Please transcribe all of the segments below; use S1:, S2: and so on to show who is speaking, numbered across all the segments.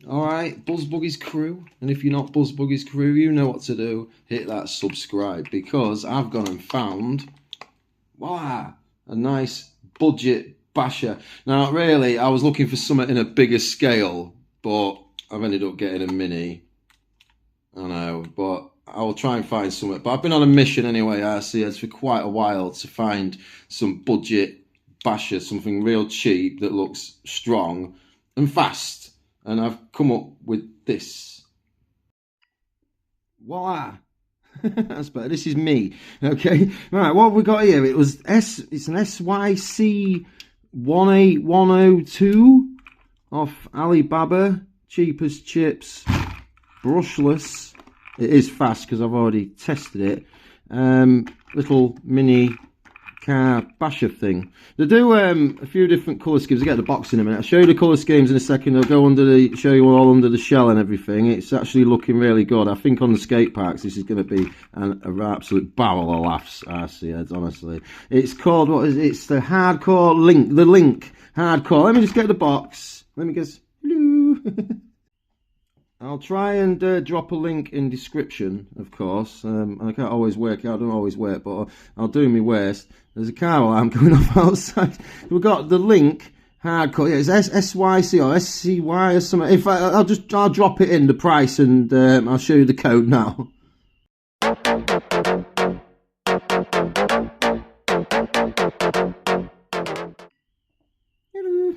S1: Alright, Buzz Buggy's crew, and if you're not Buzz Buggy's crew, you know what to do. Hit that subscribe, because I've gone and found, voila, a nice budget basher. Now, really, I was looking for something in a bigger scale, but I've ended up getting a mini. I know, but I'll try and find something. But I've been on a mission anyway, RCS, for quite a while to find some budget basher, something real cheap that looks strong and fast. And I've come up with this. Voila! That's better. This is me. Okay. Right, what have we got here? It's an SYC 18102 off Alibaba. Cheapest chips. Brushless. It is fast because I've already tested it. Little mini car basher thing. They do a few different colour schemes. I get the box in a minute. I'll show you the colour schemes in a second. I'll go show you all under the shell and everything. It's actually looking really good. I think on the skate parks this is going to be an absolute barrel of laughs, RC heads, honestly. It's called, what is it? It's the Hardcore Link. The Link Hardcore. Let me just get the box. Let me guess. Hello. I'll try and drop a link in description, of course. I can't always work out, I don't always work, but I'll do my worst. There's a car alarm going off outside. We've got the Link Hardcore. Yeah, it's SYC or SCY or something. In fact, I'll drop it in the price and I'll show you the code now.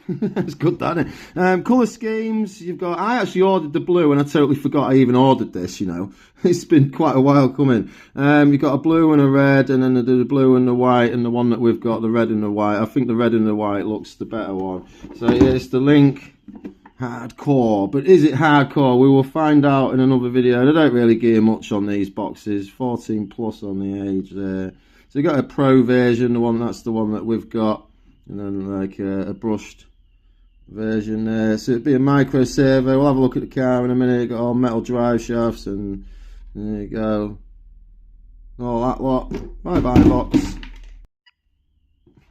S1: That's good, that, isn't it? Colour schemes, you've got... I actually ordered the blue and I totally forgot I even ordered this, you know. It's been quite a while coming. You've got a blue and a red, and then the blue and the white, and the one that we've got, the red and the white. I think the red and the white looks the better one. So yeah, it's the Link Hardcore. But is it hardcore? We will find out in another video. They don't really gear much on these boxes. 14 plus on the age there. So you've got a pro version, that's the one that we've got. And then like a brushed version there. So it'd be a micro servo. We'll have a look at the car in a minute. Got all metal drive shafts, and there you go. All that lot. Bye bye box.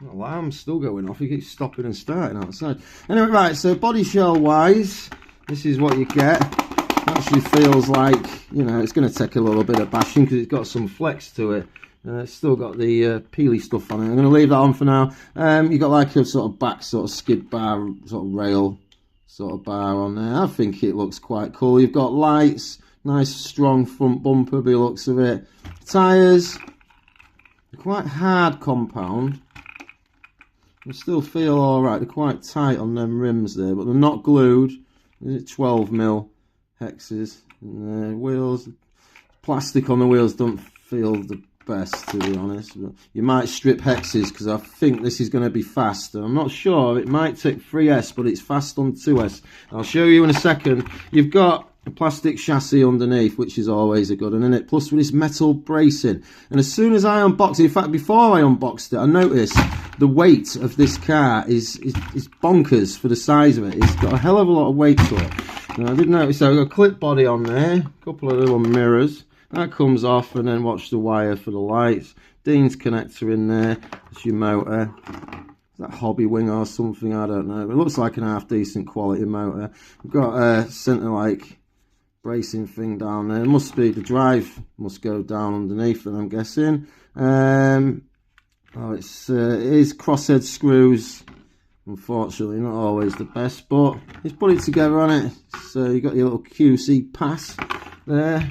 S1: Alarm's still going off. He keeps stopping and starting outside. Anyway, right, so body shell wise, this is what you get. Actually feels like, you know, it's going to take a little bit of bashing because it's got some flex to it. It's still got the peely stuff on it. I'm going to leave that on for now. You got like a sort of back sort of skid bar, sort of rail sort of bar on there. I think it looks quite cool. You've got lights, nice strong front bumper by the looks of it. Tyres, quite hard compound. They still feel alright. They're quite tight on them rims there, but they're not glued. They're 12mm hexes. And wheels, plastic on the wheels don't feel the best, to be honest. But you might strip hexes because I think this is going to be fast. I'm not sure. It might take 3S, but it's fast on 2S. I'll show you in a second. You've got a plastic chassis underneath, which is always a good one, isn't it? Plus with this metal bracing. And as soon as I unboxed it, in fact, before I unboxed it, I noticed the weight of this car is bonkers for the size of it. It's got a hell of a lot of weight to it. Now, I did notice, so I've got a clip body on there, a couple of little mirrors. That comes off, and then watch the wire for the lights. Dean's connector in there. That's your motor. Is that Hobby Wing or something? I don't know. It looks like an half decent quality motor. We've got a centre like bracing thing down there. It must be the drive must go down underneath it, I'm guessing. It is crosshead screws. Unfortunately, not always the best, but let's put it together on it. So you got your little QC pass there.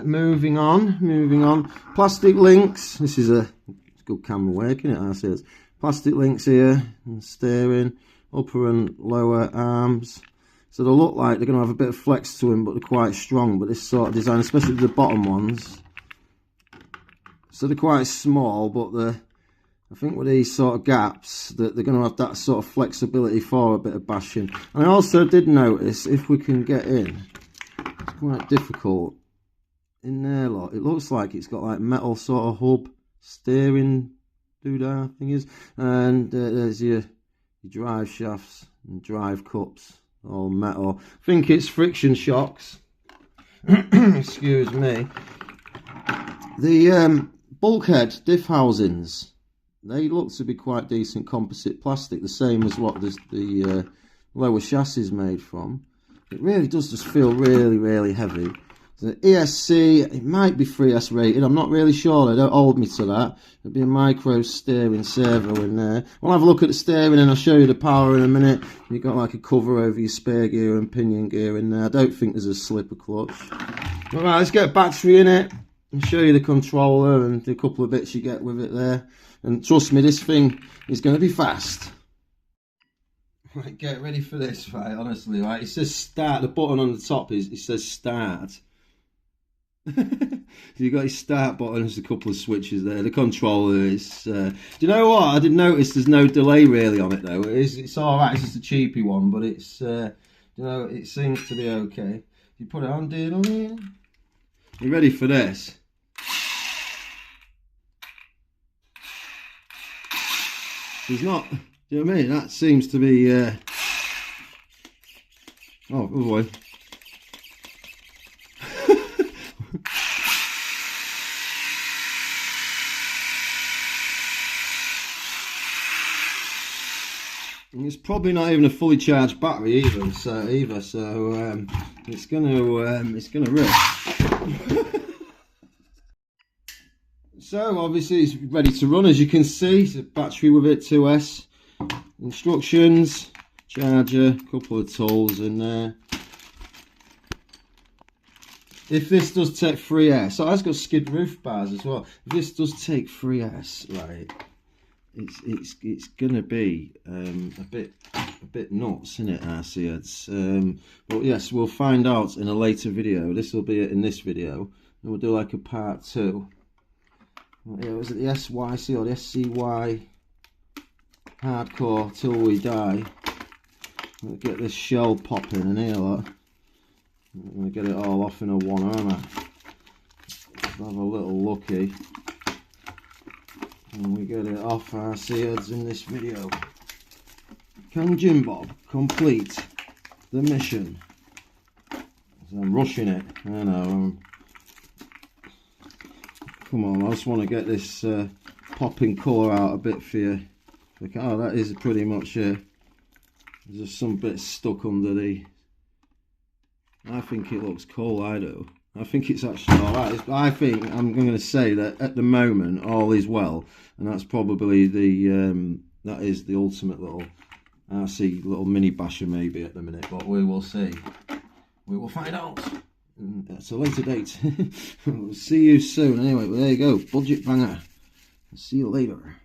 S1: Moving on. Plastic links. This is a good camera work, isn't it? I see. Plastic links here, and steering, upper and lower arms. So they look like they're going to have a bit of flex to them, but they're quite strong. But this sort of design, especially the bottom ones, so they're quite small, but I think with these sort of gaps, that they're going to have that sort of flexibility for a bit of bashing. And I also did notice, if we can get in, it's quite difficult. In there, lot, it looks like it's got like metal sort of hub steering doodah thing and there's your drive shafts and drive cups, all metal. I think it's friction shocks. Excuse me. The bulkhead diff housings, they look to be quite decent composite plastic, the same as what the lower chassis is made from. It really does just feel really, really heavy. The ESC, it might be 3S rated, I'm not really sure, they don't hold me to that. There'll be a micro steering servo in there. We'll have a look at the steering and I'll show you the power in a minute. You've got like a cover over your spare gear and pinion gear in there. I don't think there's a slipper clutch. Alright, let's get a battery in it and show you the controller and the couple of bits you get with it there. And trust me, this thing is going to be fast. Right, get ready for this, right, honestly, right, it says start, the button on the top it says start. You've got your start button, there's a couple of switches there, the controller is, do you know what, I did notice there's no delay really on it though, it's alright, it's just a cheapy one, but it's, you know, it seems to be okay. You put it on, diddle in. You ready for this? There's not, do you know what I mean? That seems to be, oh boy. And it's probably not even a fully charged battery either, so it's gonna rip. So obviously it's ready to run, as you can see. It's a battery with it, 2S. Instructions, charger, couple of tools in there. If this does take 3S, so it's got skid roof bars as well. If this does take 3S, right, it's gonna be a bit nuts, isn't it, RC heads? But yes, we'll find out in a later video. This will be it in this video, and we'll do like a part 2. Yeah, was it the SYC or the SCY hardcore till we die? We'll get this shell popping in here, look. I'm going to get it all off in a one, aren't I? Let's have a little looky. And we get it off our seeds in this video. Can Jim Bob complete the mission? I'm rushing it, I know. Come on, I just want to get this popping colour out a bit for you. Oh, that is pretty much it. There's just some bits stuck under the... I think it looks cool, I do. I think it's actually alright. I think I'm going to say that at the moment all is well, and that's probably the that is the ultimate little RC little mini basher maybe at the minute, but we will see. We will find out. That's a later date. We'll see you soon. Anyway, well, there you go. Budget banger. See you later.